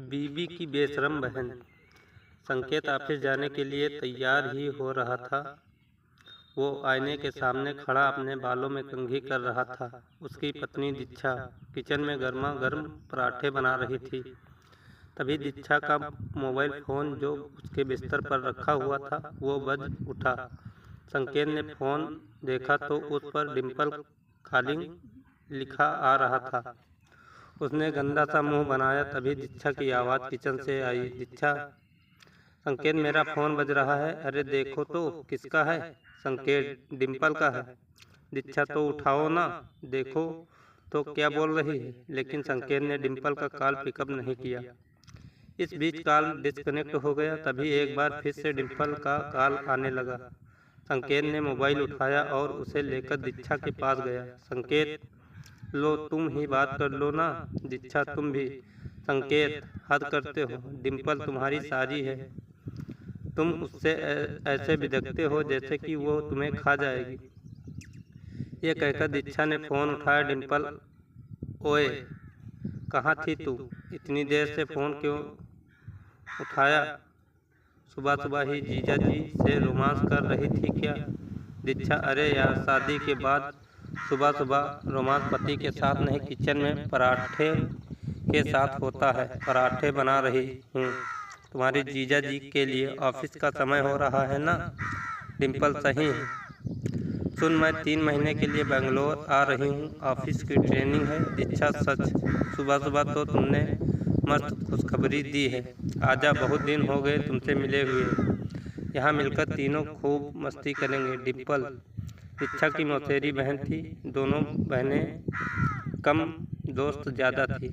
बीवी की बेशरम बहन। संकेत ऑफिस जाने के लिए तैयार ही हो रहा था। वो आईने के सामने खड़ा अपने बालों में कंघी कर रहा था। उसकी पत्नी दीक्षा किचन में गर्मा गर्म पराठे बना रही थी। तभी दीक्षा का मोबाइल फोन जो उसके बिस्तर पर रखा हुआ था वो बज उठा। संकेत ने फोन देखा तो उस पर डिम्पल कॉलिंग लिखा आ रहा था। उसने गंदा सा मुंह बनाया। तभी दीक्षा की आवाज़ किचन से आई। दीक्षा, संकेत मेरा फोन बज रहा है। अरे देखो तो किसका है। संकेत, डिम्पल का है। दीक्षा, तो उठाओ ना, देखो तो क्या बोल रही है। लेकिन संकेत ने डिम्पल का कॉल पिकअप नहीं किया। इस बीच कॉल डिस्कनेक्ट हो गया। तभी एक बार फिर से डिम्पल का कॉल आने लगा। संकेत ने मोबाइल उठाया और उसे लेकर दीक्षा के पास गया। संकेत, लो तुम ही बात कर लो ना। दीक्षा, तुम भी। संकेत, हद करते हो। डिम्पल तुम्हारी सारी है। तुम उससे ऐसे बिदकते हो जैसे कि वो तुम्हें खा जाएगी। ये कहकर दीक्षा ने फ़ोन उठाया। डिम्पल, ओए, कहाँ थी तू? इतनी देर से फ़ोन क्यों उठाया? सुबह सुबह ही जीजा जी से रोमांस कर रही थी क्या? दीक्षा, अरे यार, शादी के बाद सुबह सुबह रोमांस पति के साथ नहीं, किचन में पराठे के साथ होता है। पराठे बना रही हूँ तुम्हारी जीजा जी के लिए। ऑफिस का समय हो रहा है ना। डिम्पल, सही है। सुन, मैं 3 महीने के लिए बेंगलोर आ रही हूँ। ऑफिस की ट्रेनिंग है। दीक्षा, सच? सुबह सुबह तो तुमने मस्त खुशखबरी दी है। आजा, बहुत दिन हो गए तुमसे मिले हुए। यहाँ मिलकर तीनों खूब मस्ती करेंगे। डिम्पल दीक्षा की मौसेरी बहन थी। दोनों बहनें कम, दोस्त ज़्यादा थी।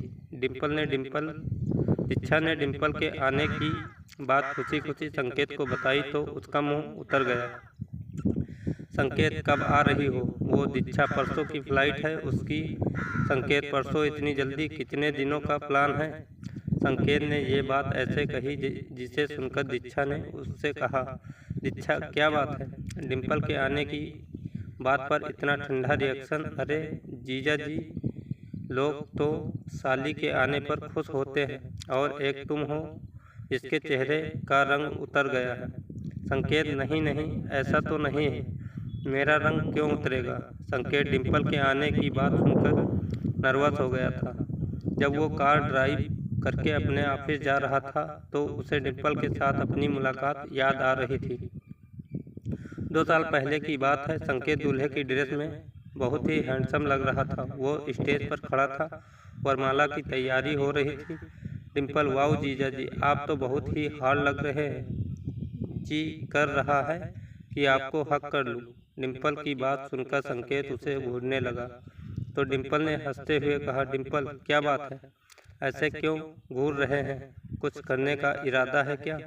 दीक्षा ने डिम्पल के आने की बात खुशी खुशी संकेत को बताई तो उसका मुंह उतर गया। संकेत, कब आ रही हो वो? दीक्षा, परसों की फ्लाइट है उसकी। संकेत, परसों? इतनी जल्दी? कितने दिनों का प्लान है? संकेत ने ये बात ऐसे कही जिसे सुनकर दीक्षा ने उससे कहा, दीक्षा, क्या बात है? डिम्पल के आने की बात पर इतना ठंडा रिएक्शन? अरे जीजा जी, लोग तो साली के आने पर खुश होते हैं और एक तुम हो जिसके चेहरे का रंग उतर गया है। संकेत, नहीं नहीं, ऐसा तो नहीं है। मेरा रंग क्यों उतरेगा? संकेत डिम्पल के आने की बात सुनकर नर्वस हो गया था। जब वो कार ड्राइव करके अपने ऑफिस जा रहा था तो उसे डिम्पल के साथ अपनी मुलाकात याद आ रही थी। 2 साल पहले की बात है। संकेत दूल्हे की ड्रेस में बहुत ही हैंडसम लग रहा था। वो स्टेज पर खड़ा था। वरमाला की तैयारी हो रही थी। डिम्पल, वाह जीजा जी, आप तो बहुत ही हॉट लग रहे हैं। जी कर रहा है कि आपको हक कर लूं। डिम्पल की बात सुनकर संकेत उसे घूरने लगा तो डिम्पल ने हंसते हुए कहा, डिम्पल, क्या बात है? ऐसे क्यों घूर रहे हैं? कुछ करने का इरादा है क्या?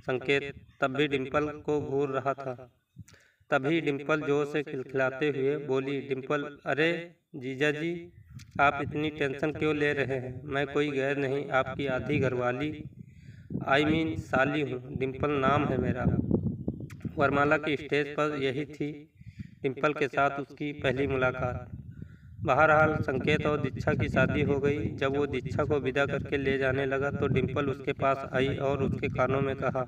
संकेत तब भी डिम्पल को घूर रहा था। तभी डिम्पल जोर से खिलखिलाते हुए बोली, डिम्पल, अरे जीजा जी, आप इतनी टेंशन क्यों ले रहे हैं? मैं कोई गैर नहीं, आपकी आधी घरवाली, साली हूँ। डिम्पल नाम है मेरा। वरमाला की स्टेज पर यही थी डिम्पल के साथ उसकी पहली मुलाकात। बहरहाल संकेत और दीक्षा की शादी हो गई। जब वो दीक्षा को विदा करके ले जाने लगा तो डिम्पल उसके पास आई और उसके कानों में कहा,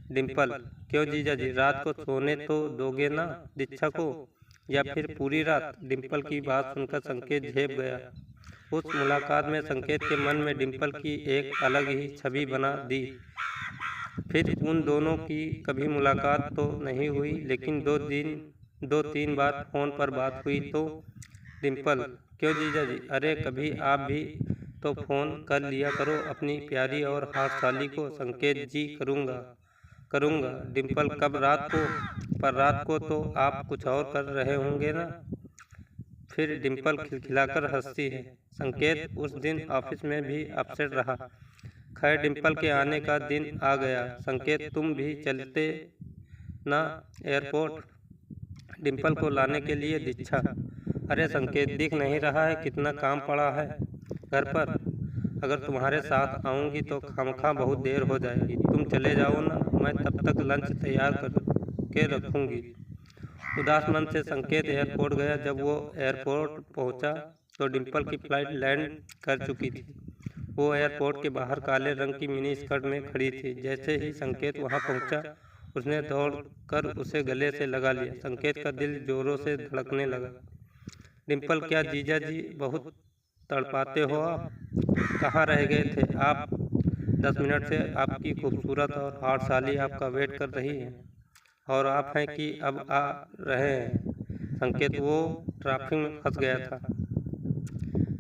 डिम्पल, क्यों जीजा जी, रात को सोने तो दोगे ना दीक्षा को, या फिर पूरी रात? डिम्पल की बात सुनकर संकेत झेप गया। उस मुलाकात में संकेत के मन में डिम्पल की एक अलग ही छवि बना दी। फिर उन दोनों की कभी मुलाकात तो नहीं हुई, लेकिन 2-3 बार फ़ोन पर बात हुई। तो डिम्पल, क्यों जीजा जी? अरे कभी आप भी तो फ़ोन कर लिया करो अपनी प्यारी और हॉट साली को। संकेत, जी करूँगा। डिम्पल, कब? रात को? पर रात को तो आप कुछ और कर रहे होंगे ना। फिर डिम्पल खिलखिलाकर हंसती है। संकेत उस दिन ऑफिस में भी अपसेट रहा। खैर, डिम्पल के आने का दिन आ गया। संकेत, तुम भी चलते ना एयरपोर्ट डिम्पल को लाने के लिए? दीक्षा, अरे संकेत, दिख नहीं रहा है कितना काम पड़ा है घर पर? अगर तुम्हारे साथ आऊँगी तो खामखा बहुत देर हो जाएगी। तुम चले जाओ ना, मैं तब तक लंच तैयार करके रखूँगी। उदास मन से संकेत एयरपोर्ट गया। जब वो एयरपोर्ट पहुंचा तो डिम्पल की फ्लाइट लैंड कर चुकी थी। वो एयरपोर्ट के बाहर काले रंग की मिनी स्कर्ट में खड़ी थी। जैसे ही संकेत वहां पहुंचा, उसने दौड़कर उसे गले से लगा लिया। संकेत का दिल जोरों से धड़कने लगा। डिम्पल, क्या जीजा जी बहुत तड़पाते हो आप? कहाँ रह गए थे आप? 10 मिनट से आपकी खूबसूरत और हार्ट साली आपका वेट कर रही है। और आप हैं कि अब आ रहे हैं? संकेत, वो ट्रैफिक में फंस गया था।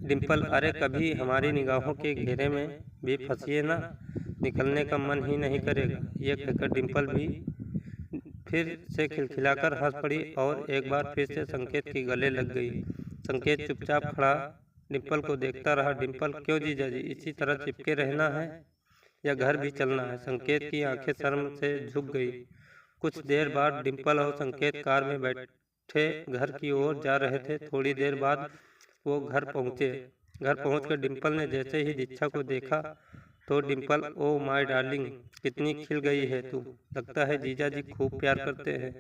डिम्पल, अरे कभी हमारी निगाहों के घेरे में भी फंसिए ना, निकलने का मन ही नहीं करेगा। ये कहकर डिम्पल भी फिर से खिलखिलाकर हंस पड़ी और एक बार फिर से संकेत के गले लग गई। संकेत चुपचाप खड़ा डिम्पल को देखता रहा। डिम्पल, क्यों जीजा जी, इसी तरह चिपके रहना है या घर भी चलना है? संकेत की आंखें शर्म से झुक गई। कुछ देर बाद डिम्पल और संकेत कार में बैठे घर की ओर जा रहे थे। थोड़ी देर बाद वो घर पहुंचे। घर पहुंचकर डिम्पल ने जैसे ही दीक्षा को देखा तो डिम्पल, ओ माय डार्लिंग, कितनी खिल गई है तू। लगता है जीजा जी खूब प्यार करते हैं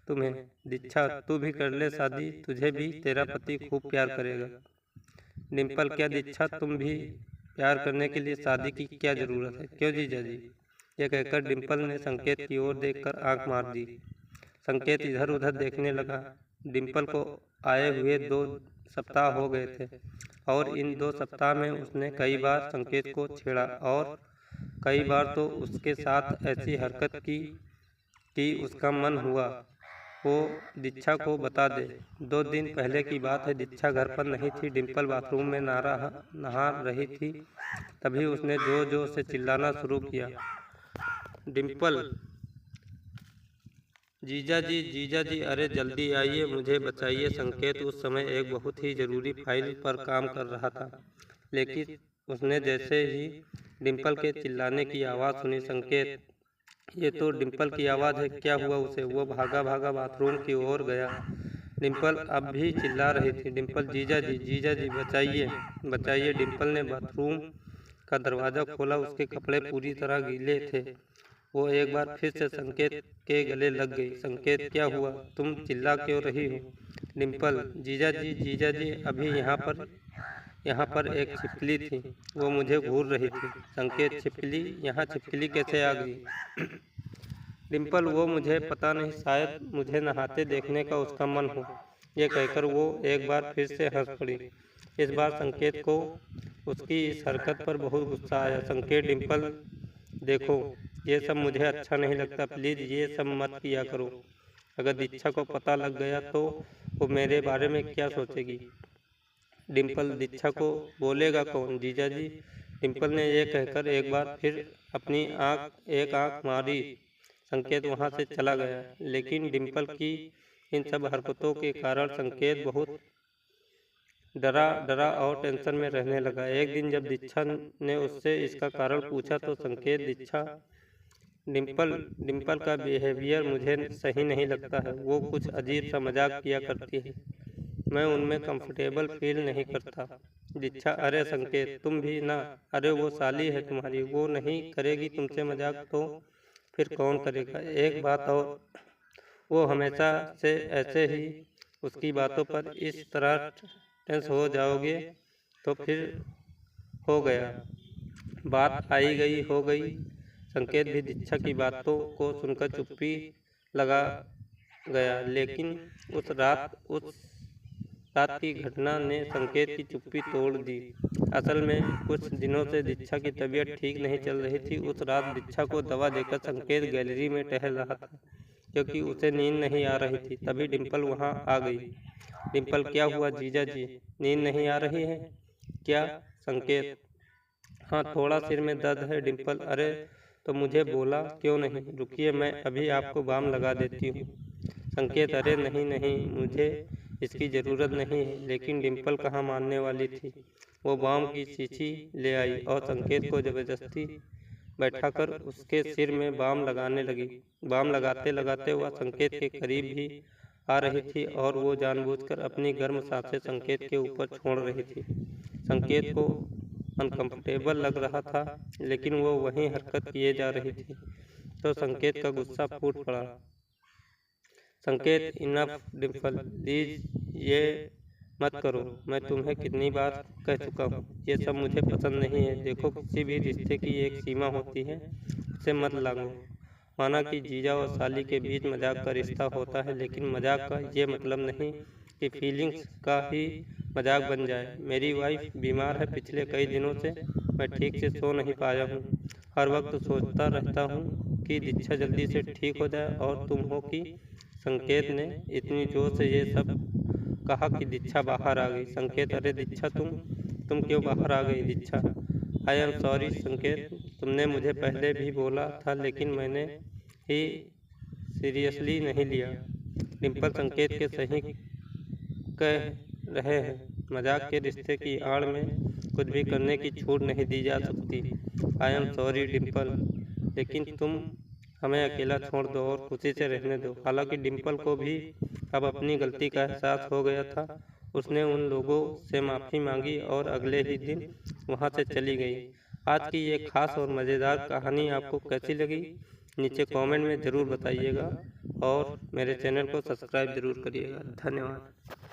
तुम्हें। दीक्षा, तू भी कर ले शादी, तुझे भी तेरा पति खूब प्यार करेगा। डिम्पल, क्या दीक्षा, तुम भी प्यार करने के लिए शादी की क्या जरूरत है? क्यों जीजा जी? यह कहकर डिम्पल ने संकेत की ओर देखकर आंख मार दी। संकेत इधर उधर देखने लगा। डिम्पल को आए हुए 2 सप्ताह हो गए थे और इन 2 सप्ताह में उसने कई बार संकेत को छेड़ा और कई बार तो उसके साथ ऐसी हरकत की कि उसका मन हुआ वो दीक्षा को बता दे। 2 दिन पहले की बात है। दीक्षा घर पर नहीं थी। डिम्पल बाथरूम में नहा रही थी। तभी उसने जोर जोर से चिल्लाना शुरू किया, डिम्पल, जीजा जी, जीजा जी, अरे जल्दी आइए, मुझे बचाइए। संकेत उस समय एक बहुत ही जरूरी फाइल पर काम कर रहा था, लेकिन उसने जैसे ही डिम्पल के चिल्लाने की आवाज़ सुनी, संकेत, ये तो डिम्पल की आवाज़ है, क्या हुआ उसे? वो भागा भागा बाथरूम की ओर गया। डिम्पल अब भी चिल्ला रही थी, डिम्पल, जीजा जी, जीजा जी, बचाइए, बचाइए। डिम्पल ने बाथरूम का दरवाज़ा खोला। उसके कपड़े पूरी तरह गीले थे। वो एक बार फिर से संकेत के गले लग गई। संकेत, क्या हुआ? तुम चिल्ला क्यों रही हो? डिम्पल, जीजा जी, जीजा जी, अभी यहाँ पर एक छिपकली थी, वो मुझे घूर रही थी। संकेत, छिपकली? यहाँ छिपकली कैसे आ गई? डिम्पल, वो मुझे पता नहीं, शायद मुझे नहाते देखने का उसका मन हो। ये कहकर वो एक बार फिर से हंस पड़ी। इस बार संकेत को उसकी इस हरकत पर बहुत गुस्सा आया। संकेत, डिम्पल, देखो, ये सब मुझे अच्छा नहीं लगता, प्लीज़ ये सब मत किया करो। अगर दीक्षा को पता लग गया तो वो मेरे बारे में क्या सोचेगी? डिम्पल, दीक्षा को बोलेगा कौन? जीजा जी। डिम्पल ने यह कहकर एक बार फिर अपनी एक आंख मारी। संकेत वहां से चला गया। लेकिन डिम्पल की इन सब हरकतों के कारण संकेत बहुत डरा और टेंशन में रहने लगा। एक दिन जब दीक्षा ने उससे इसका कारण पूछा तो संकेत, दीक्षा, डिम्पल का बिहेवियर मुझे सही नहीं लगता है। वो कुछ अजीब सा मजाक किया करती है, मैं उनमें कंफर्टेबल फील नहीं करता। दीक्षा, अरे संकेत, तुम भी ना। अरे वो साली है तुम्हारी, वो नहीं करेगी तुमसे मजाक तो फिर कौन करेगा? एक बात और, वो हमेशा से ऐसे ही उसकी बातों पर इस तरह टेंस हो जाओगे तो फिर हो गया, बात आई गई हो गई। संकेत भी दीक्षा की बातों को सुनकर चुप्पी लगा गया। लेकिन उस रात की घटना ने संकेत की चुप्पी तोड़ दी। असल में कुछ दिनों से दीक्षा की तबीयत ठीक नहीं चल रही थी। उस रात दीक्षा को दवा देकर संकेत गैलरी में टहल रहा था क्योंकि उसे नींद नहीं आ रही थी। तभी डिम्पल वहां आ गई। डिम्पल, क्या हुआ जीजा जी, नींद नहीं आ रही है क्या? संकेत, हाँ, थोड़ा सिर में दर्द है। डिम्पल, अरे तो मुझे बोला क्यों नहीं? रुकिए, मैं अभी आपको बाम लगा देती हूँ। संकेत, अरे नहीं नहीं, मुझे इसकी ज़रूरत नहीं है। लेकिन डिम्पल कहाँ मानने वाली थी। वो बाम की शीशी ले आई और संकेत को ज़बरदस्ती बैठाकर उसके सिर में बाम लगाने लगी। बाम लगाते लगाते वह संकेत के करीब भी आ रही थी और वो जानबूझकर अपनी गर्म सांसें संकेत के ऊपर छोड़ रही थी। संकेत को अनकंफर्टेबल लग रहा था, लेकिन वो वही हरकत किए जा रही थी तो संकेत का गुस्सा फूट पड़ा। संकेत, इनफ डिम्पल, प्लीज, ये मत करो। मैं तुम्हें कितनी बार कह चुका हूँ, ये सब मुझे पसंद नहीं है। देखो, किसी भी रिश्ते की एक सीमा होती है, उसे मत लांघो। माना कि जीजा और साली के बीच मजाक का रिश्ता होता है, लेकिन मजाक का ये मतलब नहीं कि फीलिंग्स का ही मजाक बन जाए। मेरी वाइफ बीमार है पिछले कई दिनों से, मैं ठीक से सो नहीं पाया हूँ। हर वक्त सोचता रहता हूँ कि दीक्षा जल्दी से ठीक हो जाए। और तुम हो कि संकेत ने इतनी जोर से ये सब कहा कि दीक्षा बाहर आ गई। संकेत, अरे दीक्षा, तुम क्यों बाहर आ गई? दीक्षा, आई एम सॉरी संकेत, तुमने मुझे पहले भी बोला था, लेकिन मैंने ही सीरियसली नहीं लिया। डिम्पल, संकेत के सही कह रहे हैं, मजाक के रिश्ते की आड़ में कुछ भी करने की छूट नहीं दी जा सकती। आई एम सॉरी डिम्पल, लेकिन तुम हमें अकेला छोड़ दो और खुशी से रहने दो। हालांकि डिम्पल को भी अब अपनी गलती का एहसास हो गया था। उसने उन लोगों से माफ़ी मांगी और अगले ही दिन वहां से चली गई। आज की ये खास और मज़ेदार कहानी आपको कैसी लगी, नीचे कमेंट में ज़रूर बताइएगा और मेरे चैनल को सब्सक्राइब ज़रूर करिएगा। धन्यवाद।